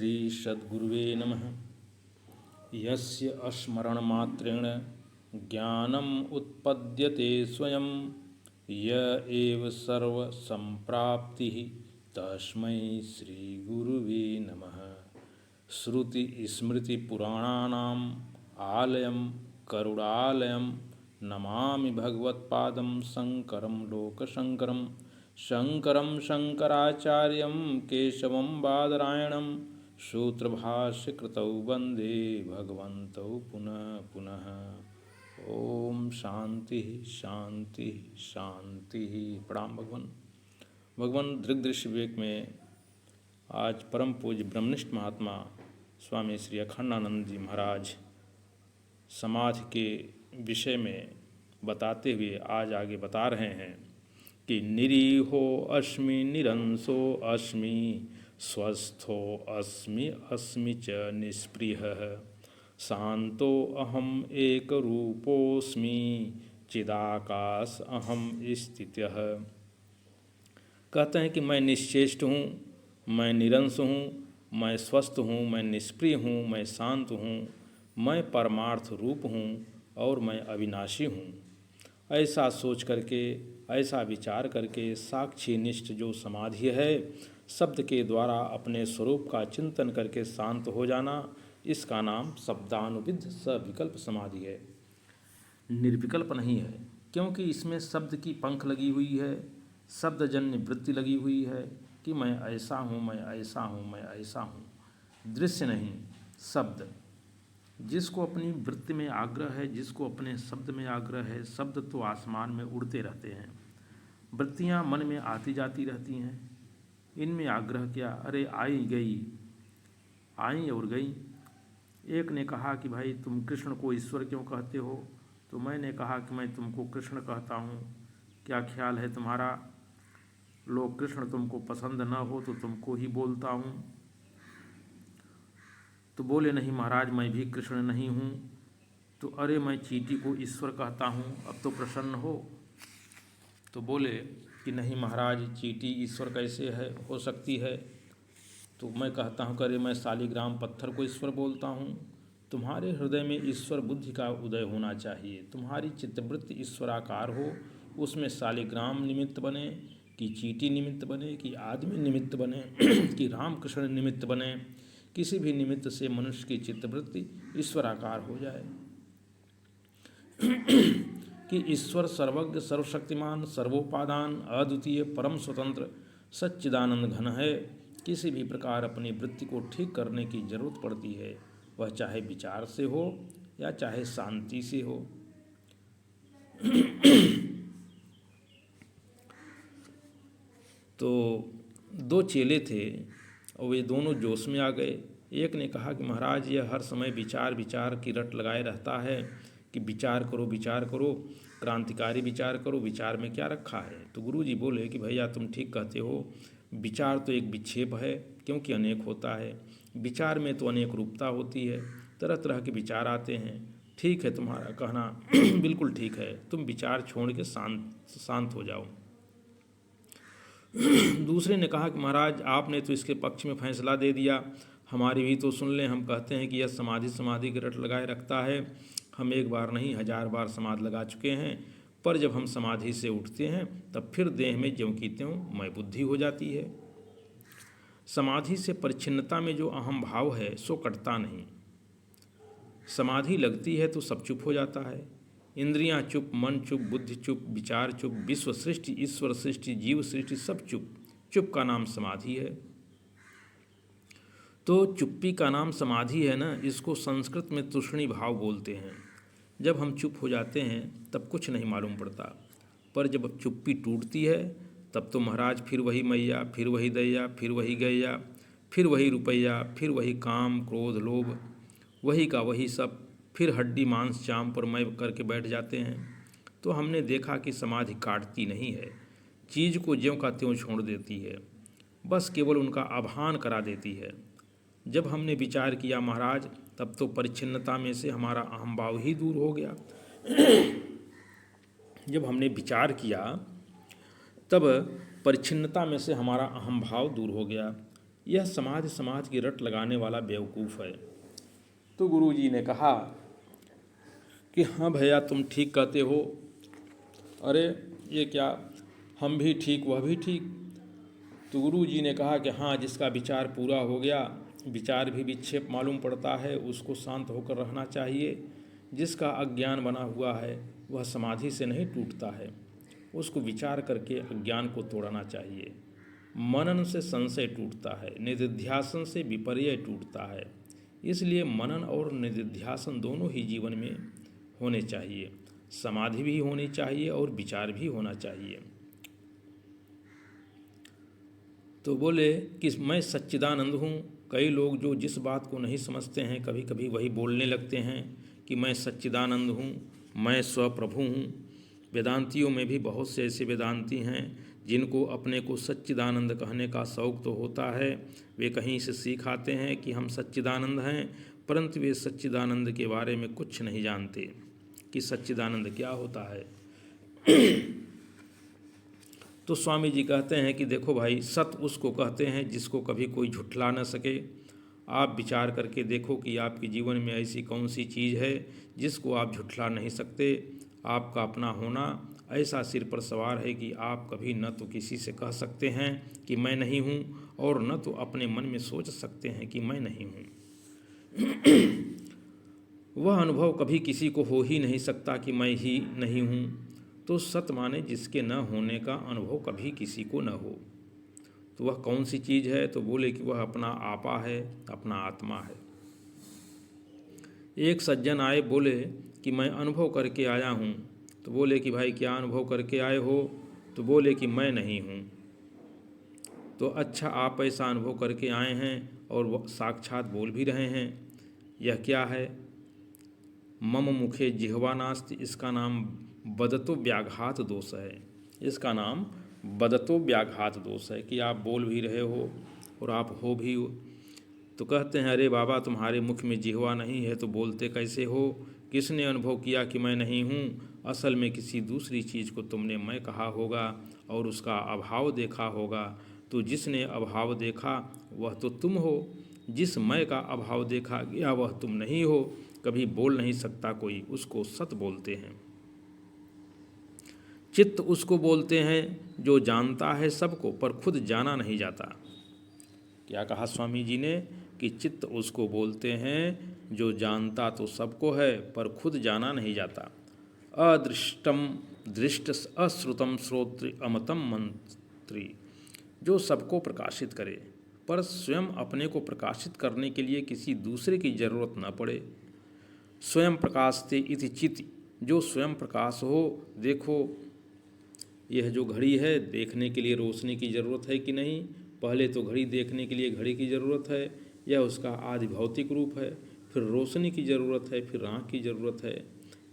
श्री सद्गुरुवे नमः। यस्य स्मरणमात्रेण ज्ञानम् उत्पद्यते स्वयं, य एव सर्वसम्प्राप्तिः तस्मै श्रीगुरुवे नमः। श्रुतिस्मृतिपुराणानाम् आलयं करुणालयं नमामि भगवत्पादं शङ्करं लोकशङ्करं। शङ्करं शङ्कराचार्यं केशवं बादरायणं सूत्रभाष्यकृतौ वन्दे भगवन्तौ पुनः पुनः। ओम शांति शांति शांति। प्रणाम भगवान। भगवान दृग्दृश्य विवेक में आज परम पूज्य ब्रह्मनिष्ठ महात्मा स्वामी श्री अखंडानंद जी महाराज समाधि के विषय में बताते हुए आज आगे बता रहे हैं कि निरीहो अस्मि निरंसो अस्मि स्वस्थो अस्मि अस्मि च निष्प्रियः शांतो अहम एक रूपोस्मि चिदाकाश अहम स्थितः। कहते हैं कि मैं निश्चेष्ट हूँ, मैं निरंश हूँ, मैं स्वस्थ हूँ, मैं निष्प्रिय हूँ, मैं शांत हूँ, मैं परमार्थ रूप हूँ और मैं अविनाशी हूँ। ऐसा सोच करके, ऐसा विचार करके साक्षी निष्ठ जो समाधि है, शब्द के द्वारा अपने स्वरूप का चिंतन करके शांत हो जाना, इसका नाम शब्दानुविद्ध सविकल्प समाधि है। निर्विकल्प नहीं है, क्योंकि इसमें शब्द की पंख लगी हुई है, शब्दजन्य वृत्ति लगी हुई है कि मैं ऐसा हूँ, मैं ऐसा हूँ, मैं ऐसा हूँ। दृश्य नहीं, शब्द। जिसको अपनी वृत्ति में आग्रह है, जिसको अपने शब्द में आग्रह है, शब्द तो आसमान में उड़ते रहते हैं, वृत्तियाँ मन में आती जाती रहती हैं। इनमें आग्रह क्या, अरे आई गई, आई और गई। एक ने कहा कि भाई तुम कृष्ण को ईश्वर क्यों कहते हो, तो मैंने कहा कि मैं तुमको कृष्ण कहता हूँ, क्या ख्याल है तुम्हारा? लोग कृष्ण तुमको पसंद न हो तो तुमको ही बोलता हूँ। तो बोले नहीं महाराज, मैं भी कृष्ण नहीं हूँ। तो अरे मैं चींटी को ईश्वर कहता हूँ, अब तो प्रसन्न हो। तो बोले कि नहीं महाराज, चींटी ईश्वर कैसे हो सकती है? तो मैं कहता हूँ कि अरे मैं शालिग्राम पत्थर को ईश्वर बोलता हूँ। तुम्हारे हृदय में ईश्वर बुद्धि का उदय होना चाहिए, तुम्हारी चित्तवृत्ति ईश्वराकार हो, उसमें शालिग्राम निमित्त बने कि चींटी निमित्त बने कि आदमी निमित्त बने कि रामकृष्ण निमित्त बने, किसी भी निमित्त से मनुष्य की चित्तवृत्ति ईश्वराकार हो जाए कि ईश्वर सर्वज्ञ सर्वशक्तिमान सर्वोपादान अद्वितीय परम स्वतंत्र सच्चिदानंद घन है। किसी भी प्रकार अपनी वृत्ति को ठीक करने की जरूरत पड़ती है, वह चाहे विचार से हो या चाहे शांति से हो। तो दो चेले थे और वे दोनों जोश में आ गए। एक ने कहा कि महाराज, यह हर समय विचार विचार की रट लगाए रहता है कि विचार करो, विचार करो, क्रांतिकारी विचार करो, विचार में क्या रखा है? तो गुरुजी बोले कि भैया तुम ठीक कहते हो, विचार तो एक विक्षेप है, क्योंकि अनेक होता है। विचार में तो अनेक रूपता होती है, तरह तरह के विचार आते हैं। ठीक है तुम्हारा कहना, बिल्कुल ठीक है, तुम विचार छोड़ के शांत हो जाओ। दूसरे ने कहा कि महाराज, आपने तो इसके पक्ष में फैसला दे दिया, हमारी भी तो सुन लें। हम कहते हैं कि यह समाधि की रट लगाए रखता है। हम एक बार नहीं 1000 बार समाधि लगा चुके हैं, पर जब हम समाधि से उठते हैं तब फिर देह में ज्यों की त्यों मैं बुद्धि हो जाती है। समाधि से परिच्छिन्नता में जो अहम भाव है सो कटता नहीं। समाधि लगती है तो सब चुप हो जाता है, इंद्रियां चुप, मन चुप, बुद्धि चुप, विचार चुप, विश्व सृष्टि, ईश्वर सृष्टि, जीव सृष्टि सब चुप। चुप का नाम समाधि है। तो चुप्पी का नाम समाधि है ना, इसको संस्कृत में तूष्णी भाव बोलते हैं। जब हम चुप हो जाते हैं तब कुछ नहीं मालूम पड़ता, पर जब चुप्पी टूटती है तब तो महाराज फिर वही मैया, फिर वही दैया, फिर वही गैया, फिर वही रुपया, फिर वही काम क्रोध लोभ, वही का वही सब, फिर हड्डी मांस चाम पर मैं करके बैठ जाते हैं। तो हमने देखा कि समाधि काटती नहीं है, चीज़ को ज्यों का त्यों छोड़ देती है, बस केवल उनका आभान करा देती है। जब हमने विचार किया महाराज, तब तो परिच्छिन्नता में से हमारा अहम भाव ही दूर हो गया। जब हमने विचार किया तब परिच्छिन्नता में से हमारा अहम भाव दूर हो गया। यह समाज की रट लगाने वाला बेवकूफ़ है। तो गुरुजी ने कहा कि हाँ भैया तुम ठीक कहते हो। अरे ये क्या, हम भी ठीक वह भी ठीक। तो गुरुजी ने कहा कि हाँ, जिसका विचार पूरा हो गया, विचार भी विक्षेप मालूम पड़ता है, उसको शांत होकर रहना चाहिए। जिसका अज्ञान बना हुआ है वह समाधि से नहीं टूटता है, उसको विचार करके अज्ञान को तोड़ना चाहिए। मनन से संशय टूटता है, निधिध्यासन से विपर्य टूटता है। इसलिए मनन और निधिध्यासन दोनों ही जीवन में होने चाहिए। समाधि भी होनी चाहिए और विचार भी होना चाहिए। तो बोले कि मैं सच्चिदानंद हूँ। कई लोग जो जिस बात को नहीं समझते हैं, कभी कभी वही बोलने लगते हैं कि मैं सच्चिदानंद हूँ, मैं स्वप्रभु हूँ। वेदांतियों में भी बहुत से ऐसे वेदांती हैं जिनको अपने को सच्चिदानंद कहने का शौक़ तो होता है। वे कहीं से सीख आते हैं कि हम सच्चिदानंद हैं, परंतु वे सच्चिदानंद के बारे में कुछ नहीं जानते कि सच्चिदानंद क्या होता है। तो स्वामी जी कहते हैं कि देखो भाई, सत उसको कहते हैं जिसको कभी कोई झुठला न सके। आप विचार करके देखो कि आपके जीवन में ऐसी कौन सी चीज़ है जिसको आप झुठला नहीं सकते। आपका अपना होना ऐसा सिर पर सवार है कि आप कभी न तो किसी से कह सकते हैं कि मैं नहीं हूँ, और न तो अपने मन में सोच सकते हैं कि मैं नहीं हूँ। वह अनुभव कभी किसी को हो ही नहीं सकता कि मैं ही नहीं हूँ। तो सत माने जिसके न होने का अनुभव कभी किसी को न हो। तो वह कौन सी चीज़ है? तो बोले कि वह अपना आपा है, अपना आत्मा है। एक सज्जन आए, बोले कि मैं अनुभव करके आया हूँ। तो बोले कि भाई क्या अनुभव करके आए हो? तो बोले कि मैं नहीं हूँ। तो अच्छा, आप ऐसा अनुभव करके आए हैं और वह साक्षात बोल भी रहे हैं, यह क्या है? मम मुखे जिह्वा नास्ति, इसका नाम बदतो व्याघात दोष है। इसका नाम बदतो व्याघात दोष है कि आप बोल भी रहे हो और आप हो भी हो। तो कहते हैं, अरे बाबा, तुम्हारे मुख में जिह्वा नहीं है तो बोलते कैसे हो? किसने अनुभव किया कि मैं नहीं हूँ? असल में किसी दूसरी चीज़ को तुमने मैं कहा होगा और उसका अभाव देखा होगा। तो जिसने अभाव देखा वह तो तुम हो, जिस मैं का अभाव देखा गया वह तुम नहीं हो। कभी बोल नहीं सकता कोई, उसको सत बोलते हैं। चित्त उसको बोलते हैं जो जानता है सबको पर खुद जाना नहीं जाता। क्या कहा स्वामी जी ने? कि चित्त उसको बोलते हैं जो जानता तो सबको है पर खुद जाना नहीं जाता। अदृष्टम दृष्ट अश्रुतम श्रोत्र अमतम मंत्री, जो सबको प्रकाशित करे पर स्वयं अपने को प्रकाशित करने के लिए किसी दूसरे की जरूरत न पड़े। स्वयं प्रकाशते इति चिति, जो स्वयं प्रकाश हो। देखो, यह जो घड़ी है, देखने के लिए रोशनी की ज़रूरत है कि नहीं? पहले तो घड़ी देखने के लिए घड़ी की ज़रूरत है, यह उसका आदि भौतिक रूप है। फिर रोशनी की ज़रूरत है, फिर आँख की ज़रूरत है,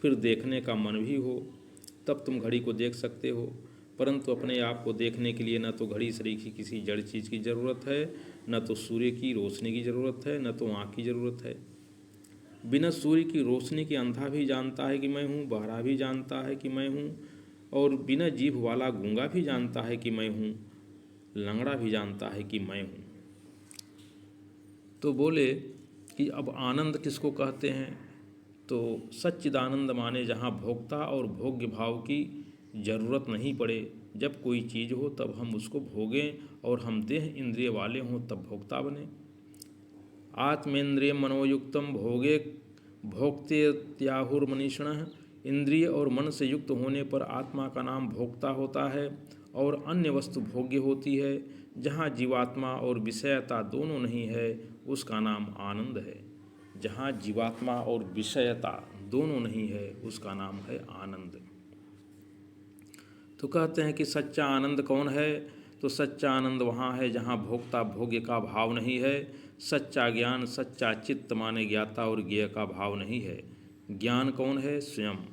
फिर देखने का मन भी हो, तब तुम घड़ी को देख सकते हो। परंतु अपने आप को देखने के लिए न तो घड़ी सरीखी किसी जड़ चीज़ की ज़रूरत है, न तो सूर्य की रोशनी की ज़रूरत है, न तो आँख की ज़रूरत है। बिना सूर्य की रोशनी के अंधा भी जानता है कि मैं हूँ, बहरा भी जानता है कि मैं हूँ, और बिना जीभ वाला गूंगा भी जानता है कि मैं हूँ, लंगड़ा भी जानता है कि मैं हूँ। तो बोले कि अब आनंद किसको कहते हैं? तो सच्चिदानंद माने जहाँ भोक्ता और भोग्य भाव की जरूरत नहीं पड़े। जब कोई चीज़ हो तब हम उसको भोगें और हम देह इंद्रिय वाले हों तब भोक्ता बने। आत्मेन्द्रिय मनोयुक्तम भोगे भोक्ते त्याहुर्मनीषण, इंद्रिय और मन से युक्त होने पर आत्मा का नाम भोक्ता होता है और अन्य वस्तु भोग्य होती है। जहाँ जीवात्मा और विषयता दोनों नहीं है उसका नाम आनंद है। जहाँ जीवात्मा और विषयता दोनों नहीं है उसका नाम है आनंद। तो कहते हैं कि सच्चा आनंद कौन है? तो सच्चा आनंद वहाँ है जहाँ भोक्ता भोग्य का भाव नहीं है। सच्चा ज्ञान, सच्चा चित्त माने ज्ञाता और ज्ञेय का भाव नहीं है। ज्ञान कौन है? स्वयं।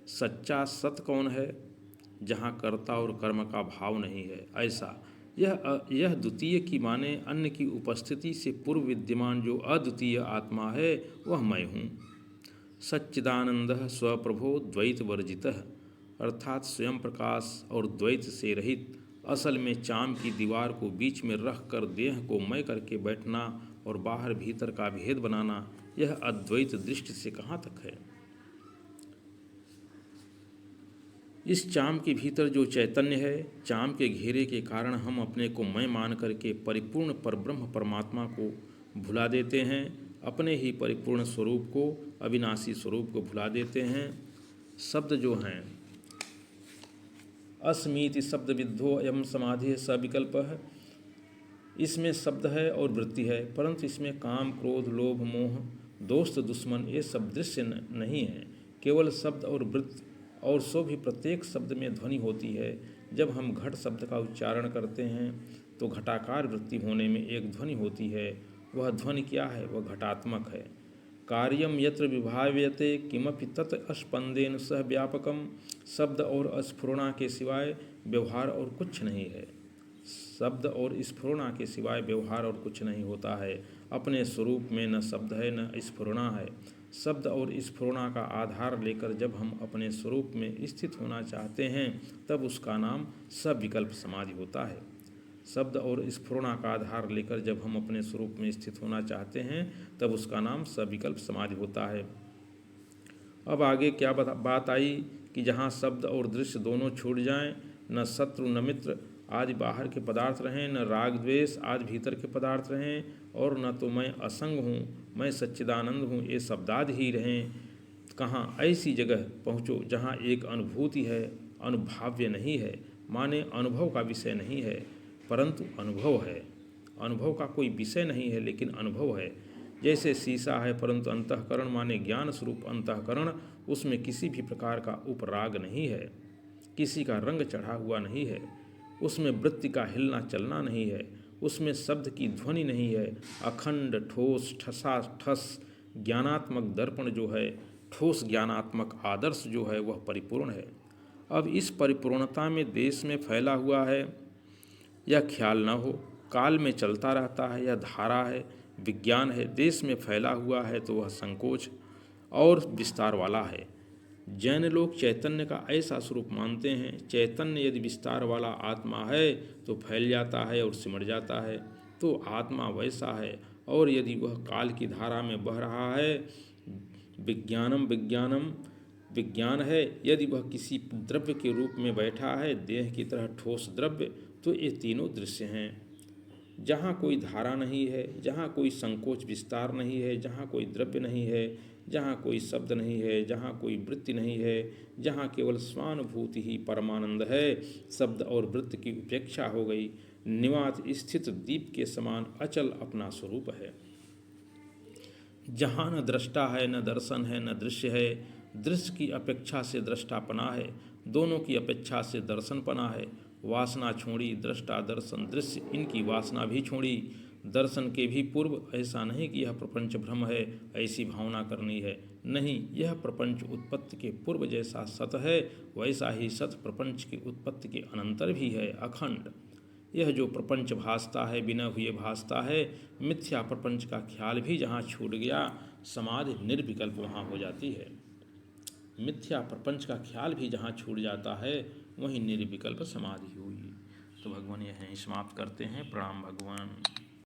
सच्चा सत कौन है? जहाँ कर्ता और कर्म का भाव नहीं है। ऐसा यह द्वितीय की माने अन्य की उपस्थिति से पूर्व विद्यमान जो अद्वितीय आत्मा है वह मैं हूँ। सच्चिदानंद स्वप्रभो द्वैत वर्जितः, अर्थात स्वयं प्रकाश और द्वैत से रहित असल में चाम की दीवार को बीच में रख कर देह को मय करके बैठना और बाहर भीतर का भेद बनाना, यह अद्वैत दृष्टि से कहाँ तक है। इस चाम के भीतर जो चैतन्य है, चाम के घेरे के कारण हम अपने को मैं मान करके परिपूर्ण परब्रह्म परमात्मा को भुला देते हैं, अपने ही परिपूर्ण स्वरूप को, अविनाशी स्वरूप को भुला देते हैं। शब्द जो हैं, अस्मीति शब्द विद्धो अयम समाधि सविकल्प है, इसमें शब्द है और वृत्ति है, परंतु इसमें काम, क्रोध, लोभ, मोह, दोस्त, दुश्मन ये सब दृश्य नहीं है, केवल शब्द और वृत्ति। और सो भी प्रत्येक शब्द में ध्वनि होती है। जब हम घट शब्द का उच्चारण करते हैं तो घटाकार वृत्ति होने में एक ध्वनि होती है। वह ध्वनि क्या है? वह घटात्मक है। कार्यम यत्र विभाव्यते किमपि तत् अस्पंदेन सह व्यापकम, शब्द और स्फुरणा के सिवाय व्यवहार और कुछ नहीं है। शब्द और स्फुरणा के सिवाय व्यवहार और कुछ नहीं होता है। अपने स्वरूप में न शब्द है न स्फुरणा है। शब्द और स्फुरणा का आधार लेकर जब हम अपने स्वरूप में स्थित होना चाहते हैं तब उसका नाम सविकल्प समाधि होता है। शब्द और स्फुरणा का आधार लेकर जब हम अपने स्वरूप में स्थित होना चाहते हैं तब उसका नाम सविकल्प समाधि होता है। अब आगे क्या बात आई कि जहाँ शब्द और दृश्य दोनों छूट जाएं, न शत्रु न मित्र आदि बाहर के पदार्थ रहें, न राग द्वेष आदि भीतर के पदार्थ रहें, और न तो मैं असंग हूँ, मैं सच्चिदानंद हूँ, ये शब्दादि ही रहें। कहाँ? ऐसी जगह पहुँचो जहाँ एक अनुभूति है, अनुभाव्य नहीं है, माने अनुभव का विषय नहीं है परंतु अनुभव है। अनुभव का कोई विषय नहीं है लेकिन अनुभव है। जैसे शीशा है परंतु अंतःकरण माने ज्ञान स्वरूप अंतःकरण, उसमें किसी भी प्रकार का उपराग नहीं है, किसी का रंग चढ़ा हुआ नहीं है, उसमें वृत्ति का हिलना चलना नहीं है, उसमें शब्द की ध्वनि नहीं है। अखंड ठोस ठसा ठस ज्ञानात्मक दर्पण जो है, ठोस ज्ञानात्मक आदर्श जो है वह परिपूर्ण है। अब इस परिपूर्णता में देश में फैला हुआ है यह ख्याल न हो, काल में चलता रहता है यह धारा है, विज्ञान है। देश में फैला हुआ है तो वह संकोच और विस्तार वाला है। जैन लोग चैतन्य का ऐसा स्वरूप मानते हैं, चैतन्य यदि विस्तार वाला आत्मा है तो फैल जाता है और सिमट जाता है, तो आत्मा वैसा है। और यदि वह काल की धारा में बह रहा है, विज्ञानम विज्ञानम विज्ञान है, यदि वह किसी द्रव्य के रूप में बैठा है, देह की तरह ठोस द्रव्य, तो ये तीनों दृश्य हैं। जहाँ कोई धारा नहीं है, जहाँ कोई संकोच विस्तार नहीं है, जहाँ कोई द्रव्य नहीं है, जहाँ कोई शब्द नहीं है, जहाँ कोई वृत्ति नहीं है, जहाँ केवल स्वानुभूति ही परमानंद है, शब्द और वृत्ति की उपेक्षा हो गई, निवात स्थित दीप के समान अचल अपना स्वरूप है। जहाँ न दृष्टा है, न दर्शन है, न दृश्य है, दृश्य की अपेक्षा से दृष्टापना है, दोनों की अपेक्षा से दर्शनपना है। वासना छोड़ी, दृष्टा दर्शन दृश्य, इनकी वासना भी छोड़ी। दर्शन के भी पूर्व ऐसा नहीं कि यह प्रपंच भ्रम है, ऐसी भावना करनी है, नहीं, यह प्रपंच उत्पत्ति के पूर्व जैसा सत है वैसा ही सत प्रपंच की उत्पत्ति के अनंतर भी है, अखंड। यह जो प्रपंच भासता है बिना हुए भासता है, मिथ्या प्रपंच का ख्याल भी जहाँ छूट गया, समाधि निर्विकल्प वहाँ हो जाती है। मिथ्या प्रपंच का ख्याल भी जहाँ छूट जाता है वहीं निर्विकल्प समाधि हुई। तो भगवान यह समाप्त करते हैं। प्रणाम भगवान।